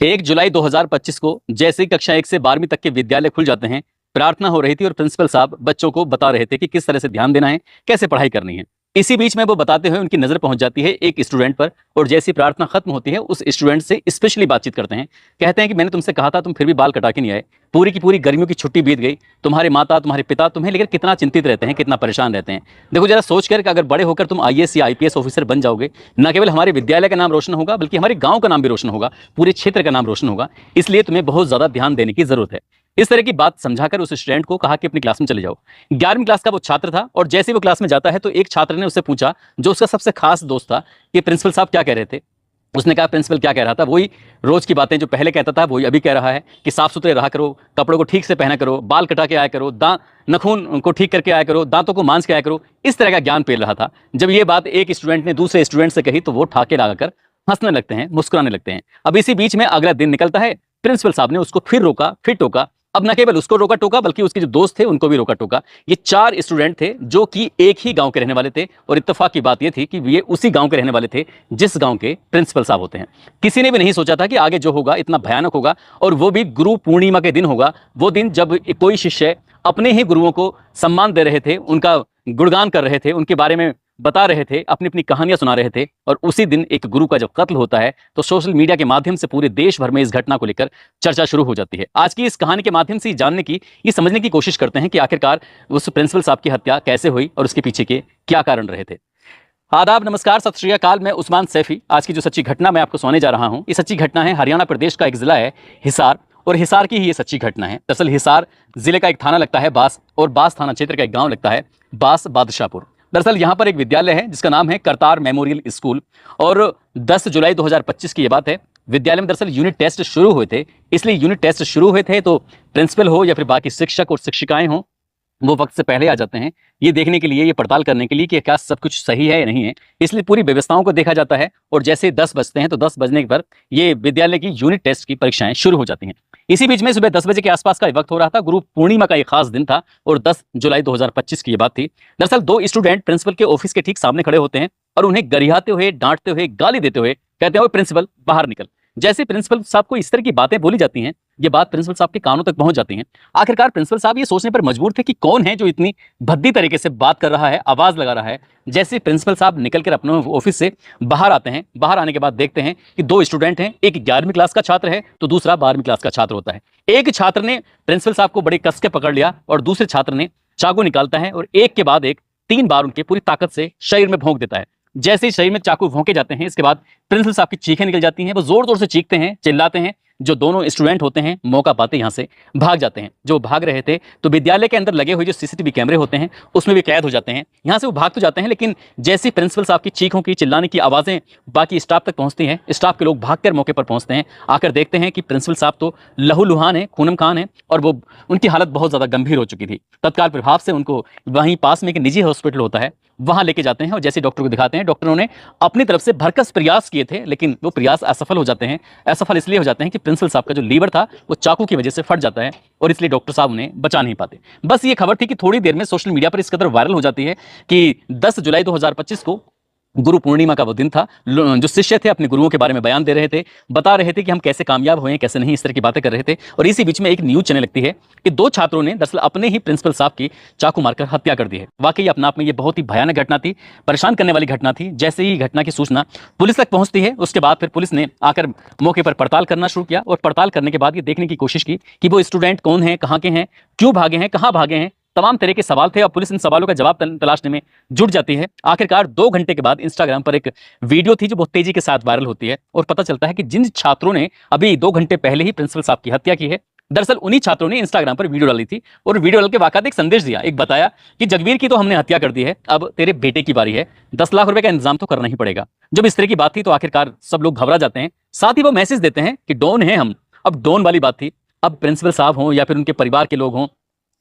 1 जुलाई 2025 को जैसे ही कक्षा 1 से 12वीं तक के विद्यालय खुल जाते हैं, प्रार्थना हो रही थी और प्रिंसिपल साहब बच्चों को बता रहे थे कि किस तरह से ध्यान देना है, कैसे पढ़ाई करनी है। इसी बीच में वो बताते हुए उनकी नजर पहुंच जाती है एक स्टूडेंट पर, और जैसी प्रार्थना खत्म होती है उस स्टूडेंट से स्पेशली बातचीत करते हैं। कहते हैं कि मैंने तुमसे कहा था, तुम फिर भी बाल कटा के नहीं आए। पूरी की पूरी गर्मियों की छुट्टी बीत गई, तुम्हारे माता तुम्हारे पिता तुम्हें लेकर कितना चिंतित रहते हैं, कितना परेशान रहते हैं। देखो जरा सोच कर कि अगर बड़े होकर तुम आईएएस या आईपीएस ऑफिसर बन जाओगे, न केवल हमारे विद्यालय का नाम रोशन होगा बल्कि हमारे गांव का नाम भी रोशन होगा, पूरे क्षेत्र का नाम रोशन होगा। इसलिए तुम्हें बहुत ज्यादा ध्यान देने की जरूरत है। इस तरह की बात समझाकर उस स्टूडेंट को कहा कि अपनी क्लास में चले जाओ। 11वीं क्लास का वो छात्र था, और जैसे ही वो क्लास में जाता है तो एक छात्र ने उससे पूछा, जो उसका सबसे खास दोस्त था, कि प्रिंसिपल साहब क्या कह रहे थे। उसने कहा प्रिंसिपल क्या कह रहा था, वही रोज की बातें जो पहले कहता था वही अभी कह रहा है कि साफ सुथरे रहा करो, कपड़ों को ठीक से पहना करो, बाल कटा के आया करो, नखून को ठीक करके आया करो, दांतों को मांज के आया करो। इस तरह का ज्ञान पेल रहा था। जब ये बात एक स्टूडेंट ने दूसरे स्टूडेंट से कही तो वो ठाके लगाकर हंसने लगते हैं, मुस्कुराने लगते हैं। अब इसी बीच में अगला दिन निकलता है, प्रिंसिपल साहब ने उसको फिर रोका, फिर टोका। अब न केवल उसको रोका टोका बल्कि उसके जो दोस्त थे उनको भी रोका टोका। ये 4 स्टूडेंट थे जो कि एक ही गांव के रहने वाले थे, और इत्तेफाक की बात ये थी कि ये उसी गांव के रहने वाले थे जिस गांव के प्रिंसिपल साहब होते हैं। किसी ने भी नहीं सोचा था कि आगे जो होगा इतना भयानक होगा, और वो भी गुरु पूर्णिमा के दिन होगा। वो दिन जब कोई शिष्य अपने ही गुरुओं को सम्मान दे रहे थे, उनका गुणगान कर रहे थे, उनके बारे में बता रहे थे, अपनी अपनी कहानियां सुना रहे थे। और उसी दिन एक गुरु का जब कत्ल होता है तो सोशल मीडिया के माध्यम से पूरे देश भर में इस घटना को लेकर चर्चा शुरू हो जाती है। आज की इस कहानी के माध्यम से जानने की, ये समझने की कोशिश करते हैं कि आखिरकार उस प्रिंसिपल साहब की हत्या कैसे हुई और उसके पीछे के क्या कारण रहे थे। आदाब, नमस्कार, सत श्री अकाल। मैं उस्मान सैफी। आज की जो सच्ची घटना मैं आपको सुनाने जा रहा हूं, ये सच्ची घटना है हरियाणा प्रदेश का एक जिला है हिसार, और हिसार की ही ये सच्ची घटना है। दरअसल हिसार जिले का एक थाना लगता है बास, और बास थाना क्षेत्र का एक गांव लगता है बास बादशाहपुर। दरअसल यहाँ पर एक विद्यालय है जिसका नाम है करतार मेमोरियल स्कूल, और 10 जुलाई 2025 की ये बात है। विद्यालय में दरअसल यूनिट टेस्ट शुरू हुए थे, इसलिए यूनिट टेस्ट शुरू हुए थे तो प्रिंसिपल हो या फिर बाकी शिक्षक और शिक्षिकाएं हो, वो वक्त से पहले आ जाते हैं ये देखने के लिए, ये पड़ताल करने के लिए कि क्या सब कुछ सही है या नहीं है। इसलिए पूरी व्यवस्थाओं को देखा जाता है, और जैसे 10 बजते हैं तो 10 बजने पर ये विद्यालय की यूनिट टेस्ट की परीक्षाएं शुरू हो जाती हैं। इसी बीच में सुबह 10 बजे के आसपास का वक्त हो रहा था। गुरु पूर्णिमा का एक खास दिन था, और 10 जुलाई 2025 की ये बात थी। दरअसल 2 स्टूडेंट प्रिंसिपल के ऑफिस के ठीक सामने खड़े होते हैं और उन्हें गरियाते हुए, डांटते हुए, गाली देते हुए कहते हैं, प्रिंसिपल बाहर निकल। जैसे प्रिंसिपल साहब को इस तरह की बातें बोली जाती हैं, ये बात प्रिंसिपल साहब के कानों तक पहुंच जाती हैं। आखिरकार प्रिंसिपल साहब ये सोचने पर मजबूर थे कि कौन है जो इतनी भद्दी तरीके से बात कर रहा है, आवाज लगा रहा है। जैसे प्रिंसिपल साहब निकलकर अपने ऑफिस से बाहर आते हैं, बाहर आने के बाद देखते हैं कि 2 स्टूडेंट हैं, एक 11वीं क्लास का छात्र है तो दूसरा 12वीं क्लास का छात्र होता है। एक छात्र ने प्रिंसिपल साहब को बड़े कस के पकड़ लिया, और दूसरे छात्र ने चाकू निकालता है और एक के बाद एक 3 बार उनके पूरी ताकत से शरीर में भोंक देता है। जैसे ही शरीर में चाकू भोंके जाते हैं, इसके बाद प्रिंसिपल साहब की चीखें निकल जाती हैं। वो जोर जोर से चीखते हैं, चिल्लाते हैं। जो दोनों स्टूडेंट होते हैं मौका पाते यहां से भाग जाते हैं। जो भाग रहे थे तो विद्यालय के अंदर लगे हुए जो सीसीटीवी कैमरे होते हैं उसमें भी कैद हो जाते हैं। यहां से वो भाग तो जाते हैं, लेकिन जैसे प्रिंसिपल साहब की चीखों की, चिल्लाने की आवाजें बाकी स्टाफ तक पहुंचती हैं, स्टाफ के लोग भागकर मौके पर पहुंचते हैं। आकर देखते हैं कि प्रिंसिपल साहब तो लहूलुहान है, खूनम खान है, और वो उनकी हालत बहुत ज्यादा गंभीर हो चुकी थी। तत्काल प्रभाव से उनको वहीं पास में एक निजी हॉस्पिटल होता है, वहां लेके जाते हैं, और जैसे डॉक्टर को दिखाते हैं, डॉक्टरों ने अपनी तरफ से भरकस प्रयास किए थे, लेकिन वो प्रयास असफल हो जाते हैं। असफल इसलिए हो जाते हैं कि प्रिंसिपल साहब का जो लीवर था वो चाकू की वजह से फट जाता है, और इसलिए डॉक्टर साहब उन्हें बचा नहीं पाते। बस ये खबर थी कि थोड़ी देर में सोशल मीडिया पर इस कदर वायरल हो जाती है कि 10 जुलाई 2025 को गुरु पूर्णिमा का वो दिन था। जो शिष्य थे अपने गुरुओं के बारे में बयान दे रहे थे, बता रहे थे कि हम कैसे कामयाब हुए, कैसे नहीं, इस तरह की बातें कर रहे थे। और इसी बीच में एक न्यूज चलने लगती है कि 2 छात्रों ने दरअसल अपने ही प्रिंसिपल साहब की चाकू मारकर हत्या कर दी है। वाकई अपने आप में ये बहुत ही भयानक घटना थी, परेशान करने वाली घटना थी। जैसे ही घटना की सूचना पुलिस तक पहुंचती है, उसके बाद फिर पुलिस ने आकर मौके पर पड़ताल करना शुरू किया, और पड़ताल करने के बाद ये देखने की कोशिश की कि वो स्टूडेंट कौन है, कहाँ के हैं, क्यों भागे हैं, कहाँ भागे हैं। तमाम तरह के सवाल थे, और पुलिस इन सवालों का जवाब तलाशने में जुट जाती है। आखिरकार 2 घंटे के बाद इंस्टाग्राम पर एक वीडियो थी जो बहुत तेजी के साथ वायरल होती है, और पता चलता है कि जिन छात्रों ने अभी 2 घंटे पहले ही प्रिंसिपल साहब की हत्या की है, दरअसल उन्हीं छात्रों ने इंस्टाग्राम पर वीडियो डाली थी, और वीडियो डाल के वाकई एक संदेश दिया, एक बताया कि जगवीर की तो हमने हत्या कर दी है, अब तेरे बेटे की बारी है, 10 लाख रुपए का इंतजाम तो करना ही पड़ेगा। जब इस तरह की बात थी तो आखिरकार सब लोग घबरा जाते हैं। साथ ही वो मैसेज देते हैं कि डॉन है हम। अब डॉन वाली बात थी, अब प्रिंसिपल साहब हों या फिर उनके परिवार के लोग हों,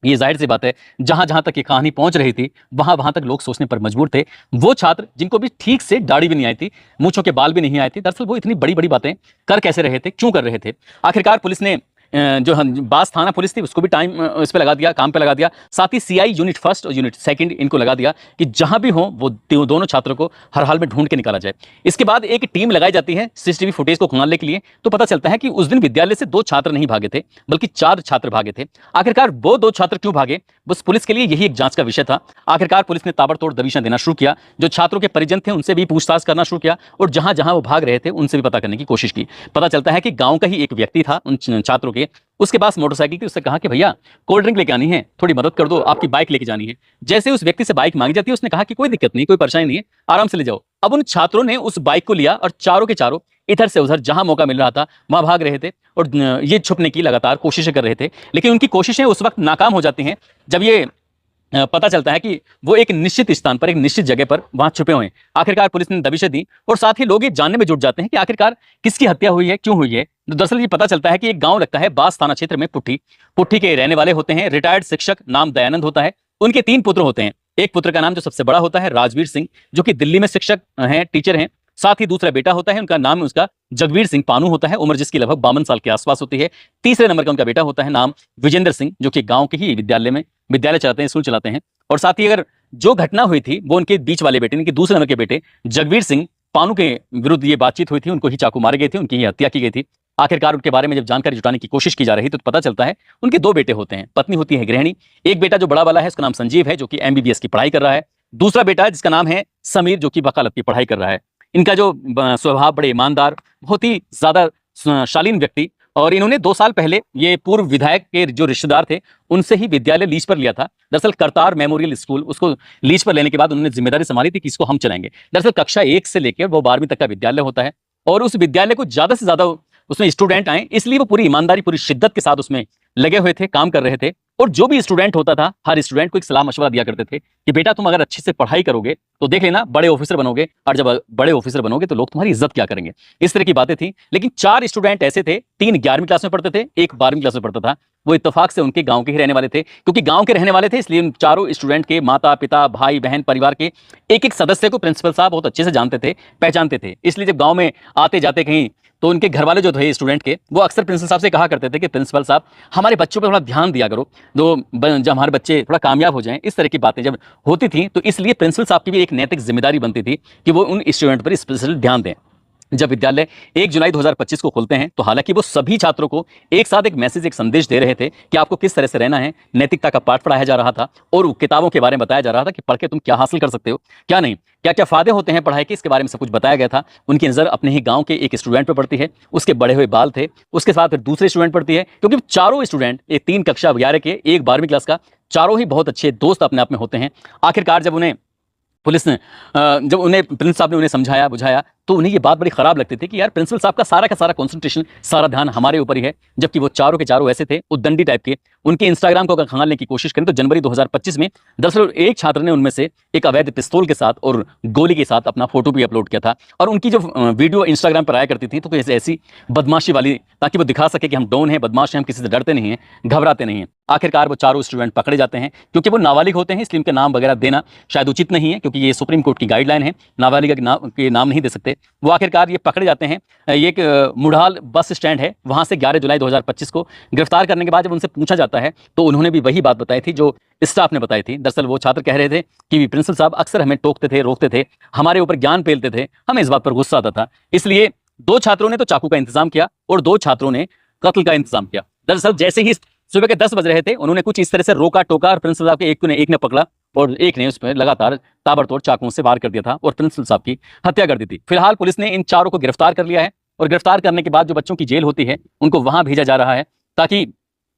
ये जाहिर सी बात है जहां जहां तक ये कहानी पहुंच रही थी वहां वहां तक लोग सोचने पर मजबूर थे। वो छात्र जिनको भी ठीक से दाढ़ी भी नहीं आई थी, मूंछों के बाल भी नहीं आए थे, दरअसल वो इतनी बड़ी बड़ी बातें कर कैसे रहे थे, क्यों कर रहे थे। आखिरकार पुलिस ने बास थाना पुलिस थी उसको भी टाइम इस पे लगा दिया, काम पे लगा दिया। साथ ही सीआई यूनिट फर्स्ट और यूनिट सेकंड इनको लगा दिया कि जहां भी हो वो दोनों छात्रों को हर हाल में ढूंढ के निकाला जाए। इसके बाद एक टीम लगाई जाती है सीसीटीवी फुटेज को खंगालने के लिए। तो पता चलता है कि उस दिन विद्यालय से 2 छात्र नहीं भागे थे बल्कि 4 छात्र भागे थे। आखिरकार वो 2 छात्र क्यों भागे, बस पुलिस के लिए यही एक जांच का विषय था। आखिरकार पुलिस ने ताबड़तोड़ दबिशा देना शुरू किया, जो छात्रों के परिजन थे उनसे भी पूछताछ करना शुरू किया और जहां जहां वो भाग रहे थे उनसे भी पता करने की कोशिश की। पता चलता है कि गांव का ही एक व्यक्ति था उन छात्रों के, उसके पास मोटरसाइकिल थी। उससे कहा कि भैया कोल्ड ड्रिंक लेके आनी है, थोड़ी मदद कर दो, आपकी बाइक लेके जानी है। जैसे उस व्यक्ति से बाइक मांगी जाती है उसने कहा कि कोई दिक्कत नहीं, कोई परेशानी नहीं है, आराम से ले जाओ। अब उन छात्रों ने उस बाइक को लिया और चारों के चारों इधर से उधर जहां मौका मिल रहा था वहां भाग रहे थे और ये छुपने की लगातार कोशिशें कर रहे थे। लेकिन उनकी कोशिशें उस वक्त नाकाम हो जाती हैं जब ये पता चलता है कि वो एक निश्चित स्थान पर, एक निश्चित जगह पर वहां छुपे हुए हैं। आखिरकार पुलिस ने दबिशें दी और साथ ही लोग ये जानने में जुट जाते हैं कि आखिरकार किसकी हत्या हुई है, क्यों हुई है। तो दरअसल ये पता चलता है कि एक गांव लगता है बास थाना क्षेत्र में, पुट्ठी के रहने वाले होते हैं। रिटायर्ड शिक्षक नाम दयानंद होता है। उनके 3 पुत्र होते हैं। एक पुत्र का नाम जो सबसे बड़ा होता है राजवीर सिंह, जो कि दिल्ली में शिक्षक हैं, टीचर हैं। साथ ही दूसरा बेटा होता है, उनका नाम उसका जगवीर सिंह पानू होता है, उम्र जिसकी लगभग 52 साल के आसपास होती है। तीसरे नंबर का उनका बेटा होता है, नाम विजेंद्र सिंह, जो कि गांव के ही विद्यालय चलाते हैं, स्कूल चलाते हैं। और साथ ही अगर जो घटना हुई थी वो उनके बीच वाले बेटे, यानी कि दूसरे नंबर के बेटे जगवीर सिंह पानू के विरुद्ध ये बातचीत हुई थी, उनको ही चाकू मारे गए थे, उनकी ही हत्या की गई थी। आखिरकार उनके बारे में जब जानकारी जुटाने की कोशिश की जा रही तो पता चलता है उनके 2 बेटे होते हैं, पत्नी होती है गृहिणी। एक बेटा जो बड़ा वाला है उसका नाम संजीव है, जो कि एमबीबीएस की पढ़ाई कर रहा है। दूसरा बेटा है जिसका नाम है समीर, जो कि वकालत की पढ़ाई कर रहा है। इनका जो स्वभाव बड़े ईमानदार, बहुत ही ज्यादा शालीन व्यक्ति, और इन्होंने 2 साल पहले ये पूर्व विधायक के जो रिश्तेदार थे उनसे ही विद्यालय लीज पर लिया था। दरअसल करतार मेमोरियल स्कूल, उसको लीज पर लेने के बाद उन्होंने जिम्मेदारी संभाली थी कि इसको हम चलाएंगे। दरअसल कक्षा 1 से लेकर वो 12वीं तक का विद्यालय होता है और उस विद्यालय को ज्यादा से ज्यादा उसमें स्टूडेंट आए, इसलिए वो पूरी ईमानदारी, पूरी शिद्दत के साथ उसमें लगे हुए थे, काम कर रहे थे। और जो भी स्टूडेंट होता था हर स्टूडेंट को एक सलाह मशवरा दिया करते थे कि बेटा तुम अगर अच्छे से पढ़ाई करोगे तो देख लेना बड़े ऑफिसर बनोगे, और जब बड़े ऑफिसर बनोगे तो लोग तुम्हारी इज्जत क्या करेंगे। इस तरह की बातें थी। लेकिन 4 स्टूडेंट ऐसे थे, 3 11वीं क्लास में पढ़ते थे, एक 12वीं क्लास में पढ़ता था। वो इत्तेफाक से उनके गांव के ही रहने वाले थे। क्योंकि गांव के रहने वाले थे इसलिए उन चारों स्टूडेंट के माता पिता भाई बहन परिवार के एक एक सदस्य को प्रिंसिपल साहब बहुत अच्छे से जानते थे, पहचानते थे। इसलिए जब गांव में आते जाते कहीं तो उनके घर वाले जो थे स्टूडेंट के, वो अक्सर प्रिंसिपल साहब से कहा करते थे कि प्रिंसिपल साहब हमारे बच्चों पर थोड़ा ध्यान दिया करो, जब हमारे बच्चे थोड़ा कामयाब हो जाएं। इस तरह की बातें जब होती थी तो इसलिए प्रिंसिपल साहब की भी एक नैतिक जिम्मेदारी बनती थी कि वो उन स्टूडेंट पर स्पेशल ध्यान दें। जब विद्यालय 1 जुलाई 2025 को खुलते हैं तो हालांकि वो सभी छात्रों को एक साथ एक मैसेज, एक संदेश दे रहे थे कि आपको किस तरह से रहना है। नैतिकता का पाठ पढ़ाया जा रहा था और किताबों के बारे में बताया जा रहा था कि पढ़ के तुम क्या हासिल कर सकते हो, क्या नहीं, क्या क्या फायदे होते हैं पढ़ाई के, इसके बारे में सब कुछ बताया गया था। उनकी नजर अपने ही गांव के एक स्टूडेंट पर पड़ती है, उसके बड़े हुए बाल थे, उसके साथ फिर दूसरे स्टूडेंट पढ़ती है, क्योंकि चारों स्टूडेंट, एक 3 कक्षा 11 के, एक 12वीं क्लास का, चारों ही बहुत अच्छे दोस्त अपने आप में होते हैं। आखिरकार जब उन्हें प्रिंसिपल साहब ने उन्हें समझाया बुझाया तो उन्हें ये बात बड़ी खराब लगती थी कि यार प्रिंसिपल साहब का सारा कंसंट्रेशन, सारा ध्यान हमारे ऊपर ही है। जबकि वो चारों के चारों ऐसे थे उद्दंडी टाइप के। उनके इंस्टाग्राम को अगर खंगालने की कोशिश करें तो जनवरी 2025 में दरअसल एक छात्र ने उनमें से एक अवैध पिस्तौल के साथ और गोली के साथ अपना फोटो भी अपलोड किया था। और उनकी जो वीडियो इंस्टाग्राम पर आया करती थी तो ऐसी बदमाशी वाली, ताकि वो दिखा सके कि हम डॉन हैं, बदमाश हैं, हम किसी से डरते नहीं हैं, घबराते नहीं हैं। आखिरकार वो चारों स्टूडेंट पकड़े जाते हैं। क्योंकि वो नाबालिग होते हैं इसलिए उनके नाम वगैरह देना शायद उचित नहीं है, क्योंकि ये सुप्रीम कोर्ट की गाइडलाइन है, नाबालिग के नाम नहीं दे सकते। वो आखिरकार ये पकड़े जाते हैं। ये एक मुढ़ाल बस स्टैंड है, वहां से 11 जुलाई 2025 को गिरफ्तार करने के बाद जब उनसे पूछा जाता है तो उन्होंने भी वही बात बताई थी जो स्टाफ ने बताई थी। दरअसल वो छात्र कह रहे थे कि प्रिंसिपल साहब अक्सर हमें टोकते थे, रोकते थे, हमारे ऊपर ज्ञान पेलते थे, हमें इस बात पर गुस्सा आता था। इसलिए 2 छात्रों ने तो चाकू का इंतजाम किया और 2 छात्रों ने कत्ल का इंतजाम किया। दरअसल जैसे ही सुबह के 10 बज रहे थे उन्होंने कुछ इस तरह से रोका टोका और प्रिंसिपल साहब के एक ने पकड़ा और एक ने उस पर लगातार ताबड़तोड़ चाकुओं से वार कर दिया था और प्रिंसिपल साहब की हत्या कर दी थी। फिलहाल पुलिस ने इन चारों को गिरफ्तार कर लिया है और गिरफ्तार करने के बाद जो बच्चों की जेल होती है उनको वहां भेजा जा रहा है ताकि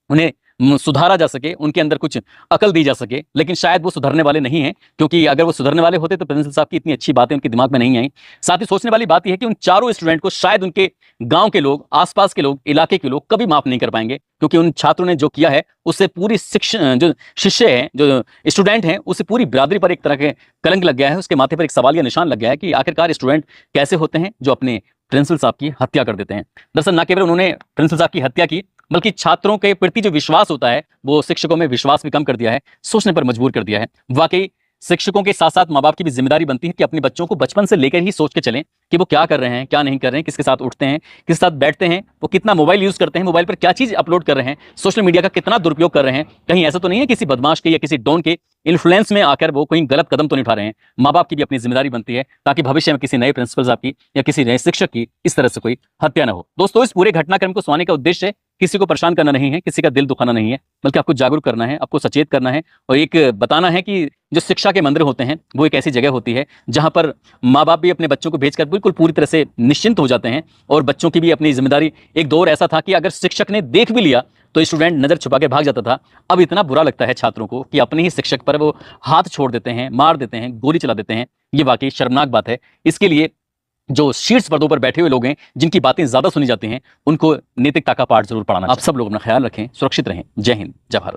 उन्हें सुधारा जा सके, उनके अंदर कुछ अकल दी जा सके। लेकिन शायद वो सुधरने वाले नहीं हैं, क्योंकि अगर वो सुधरने वाले होते तो प्रिंसिपल साहब की इतनी अच्छी बातें उनके दिमाग में नहीं आई। साथ ही सोचने वाली बात यह है कि उन चारों स्टूडेंट को शायद उनके गांव के लोग, आसपास के लोग, इलाके के लोग कभी माफ नहीं कर पाएंगे, क्योंकि उन छात्रों ने जो किया है उससे पूरी जो शिष्य है, जो स्टूडेंट हैं, उससे पूरी बिरादरी पर एक तरह के कलंक लग गया है। उसके माथे पर एक सवालिया निशान लग गया है कि आखिरकार स्टूडेंट कैसे होते हैं जो अपने प्रिंसिपल साहब की हत्या कर देते हैं। दरअसल न केवल उन्होंने प्रिंसिपल साहब की हत्या की, बल्कि छात्रों के प्रति जो विश्वास होता है वो शिक्षकों में विश्वास भी कम कर दिया है, सोचने पर मजबूर कर दिया है। वाकई शिक्षकों के साथ साथ माँ बाप की भी जिम्मेदारी बनती है कि अपने बच्चों को बचपन से लेकर ही सोच के चलें कि वो क्या कर रहे हैं, क्या नहीं कर रहे हैं, किसके साथ उठते हैं, किसके साथ बैठते हैं, वो कितना मोबाइल यूज करते हैं, मोबाइल पर क्या चीज अपलोड कर रहे हैं, सोशल मीडिया का कितना दुरुपयोग कर रहे हैं। कहीं ऐसा तो नहीं है किसी बदमाश के या किसी डॉन के इन्फ्लुएंस में आकर वो कोई गलत कदम तो नहीं उठा रहे हैं। माँ बाप की भी अपनी जिम्मेदारी बनती है ताकि भविष्य में किसी नए प्रिंसिपल साहब की या किसी नए शिक्षक की इस तरह से कोई हत्या न हो। दोस्तों, इस पूरे घटनाक्रम को सुनाने का उद्देश्य किसी को परेशान करना नहीं है, किसी का दिल दुखाना नहीं है, बल्कि आपको जागरूक करना है, आपको सचेत करना है और एक बताना है कि जो शिक्षा के मंदिर होते हैं वो एक ऐसी जगह होती है जहां पर माँ बाप भी अपने बच्चों को भेजकर बिल्कुल पूरी तरह से निश्चिंत हो जाते हैं और बच्चों की भी अपनी जिम्मेदारी। एक दौर ऐसा था कि अगर शिक्षक ने देख भी लिया तो स्टूडेंट नजर छुपा के भाग जाता था। अब इतना बुरा लगता है छात्रों को कि अपने ही शिक्षक पर वो हाथ छोड़ देते हैं, मार देते हैं, गोली चला देते हैं। ये वाकई शर्मनाक बात है। इसके लिए जो शीर्ष पदों पर बैठे हुए लोग हैं, जिनकी बातें ज्यादा सुनी जाती हैं, उनको नैतिकता का पाठ जरूर पढ़ाना। आप सब लोग अपना ख्याल रखें, सुरक्षित रहें। जय हिंद, जय भारत।